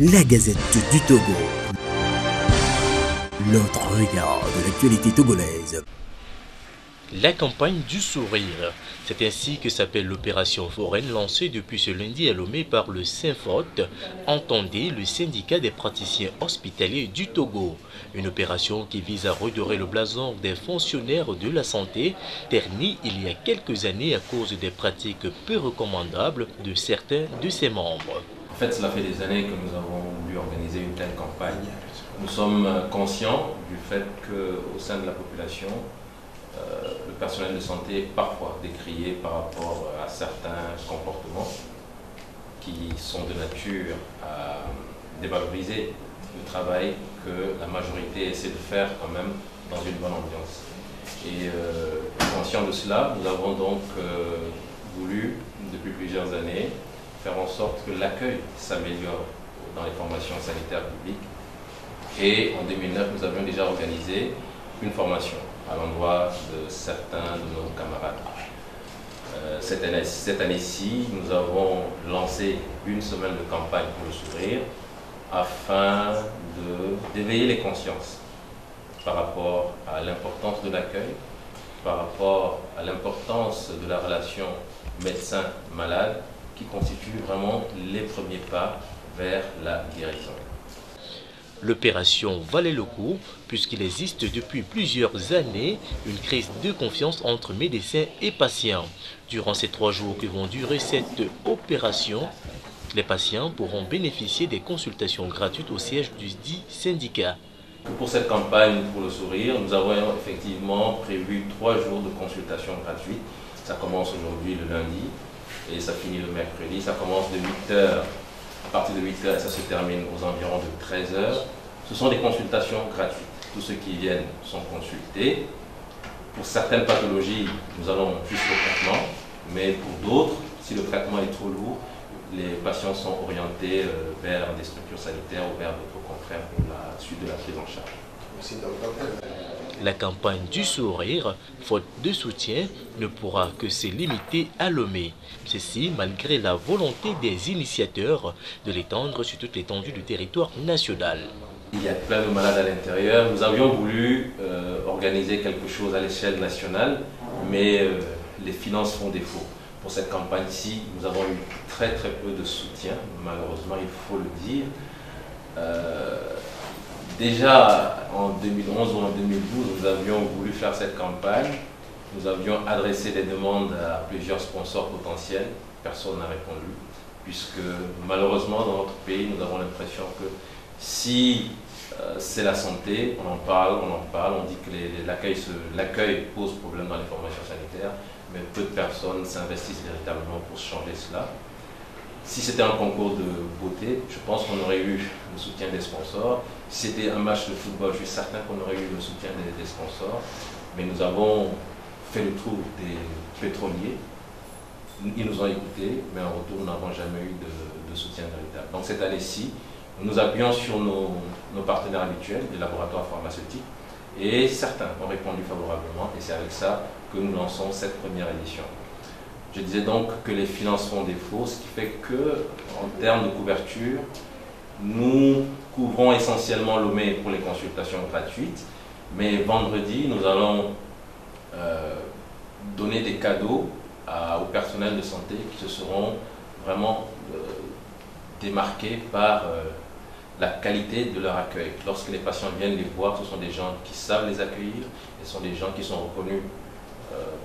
La Gazette du Togo. L'autre regard de l'actualité togolaise. La campagne du sourire, c'est ainsi que s'appelle l'opération foraine lancée depuis ce lundi à Lomé par le SYNFOT, entendez le syndicat des praticiens hospitaliers du Togo. Une opération qui vise à redorer le blason des fonctionnaires de la santé, terni il y a quelques années à cause des pratiques peu recommandables de certains de ses membres. En fait, cela fait des années que nous avons voulu organiser une telle campagne. Nous sommes conscients du fait qu'au sein de la population, le personnel de santé est parfois décrié par rapport à certains comportements qui sont de nature à dévaloriser le travail que la majorité essaie de faire quand même dans une bonne ambiance. Et conscient de cela, nous avons donc voulu, depuis plusieurs années, faire en sorte que l'accueil s'améliore dans les formations sanitaires publiques. Et en 2009, nous avions déjà organisé une formation à l'endroit de certains de nos camarades. Cette année-ci, nous avons lancé une semaine de campagne pour le sourire afin d'éveiller les consciences par rapport à l'importance de l'accueil, par rapport à l'importance de la relation médecin-malade qui constitue vraiment les premiers pas vers la guérison. L'opération valait le coup puisqu'il existe depuis plusieurs années une crise de confiance entre médecins et patients. Durant ces 3 jours que vont durer cette opération, les patients pourront bénéficier des consultations gratuites au siège du dit syndicat. Pour cette campagne pour le sourire, nous avons effectivement prévu 3 jours de consultations gratuites. Ça commence aujourd'hui le lundi et ça finit le mercredi. Ça commence de 8h. À partir de 8h, ça se termine aux environs de 13h. Ce sont des consultations gratuites. Tous ceux qui viennent sont consultés. Pour certaines pathologies, nous allons jusqu'au traitement, mais pour d'autres, si le traitement est trop lourd, les patients sont orientés vers des structures sanitaires ou vers d'autres confrères pour la suite de la prise en charge. La campagne du sourire, faute de soutien, ne pourra que se limiter à Lomé. Ceci malgré la volonté des initiateurs de l'étendre sur toute l'étendue du territoire national. Il y a plein de malades à l'intérieur. Nous avions voulu organiser quelque chose à l'échelle nationale, mais les finances font défaut. Pour cette campagne-ci, nous avons eu très peu de soutien, malheureusement, il faut le dire. Déjà en 2011 ou en 2012, nous avions voulu faire cette campagne. Nous avions adressé des demandes à plusieurs sponsors potentiels. Personne n'a répondu, puisque malheureusement dans notre pays, nous avons l'impression que si c'est la santé, on en parle, on dit que l'accueil pose problème dans les formations sanitaires, mais peu de personnes s'investissent véritablement pour changer cela. Si c'était un concours de beauté, je pense qu'on aurait eu le soutien des sponsors. Si c'était un match de football, je suis certain qu'on aurait eu le soutien des sponsors. Mais nous avons fait le tour des pétroliers. Ils nous ont écoutés, mais en retour, nous n'avons jamais eu de soutien véritable. Donc cette année-ci, nous nous appuyons sur nos partenaires habituels, les laboratoires pharmaceutiques, et certains ont répondu favorablement, et c'est avec ça que nous lançons cette première édition. Je disais donc que les finances font défaut, ce qui fait que, en termes de couverture, nous couvrons essentiellement Lomé pour les consultations gratuites, mais vendredi, nous allons donner des cadeaux au personnel de santé qui se seront vraiment démarqués par la qualité de leur accueil. Lorsque les patients viennent les voir, ce sont des gens qui savent les accueillir, et ce sont des gens qui sont reconnus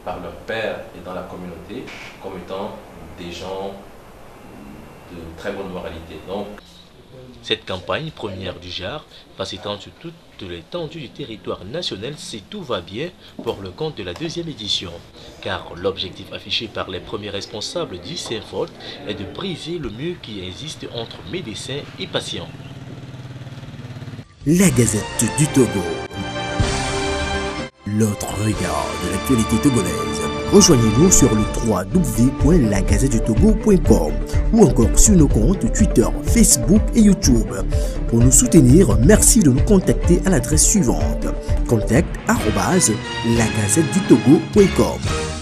par leur père et dans la communauté comme étant des gens de très bonne moralité. Donc, cette campagne, première du genre, va s'étendre sur toute l'étendue du territoire national si tout va bien pour le compte de la 2e édition. Car l'objectif affiché par les premiers responsables du SYNFOT est de briser le mur qui existe entre médecins et patients. La Gazette du Togo. L'autre regard de l'actualité togolaise. Rejoignez-nous sur le www.lagazettedutogo.com ou encore sur nos comptes Twitter, Facebook et YouTube. Pour nous soutenir, merci de nous contacter à l'adresse suivante: contact@lagazettedutogo.com.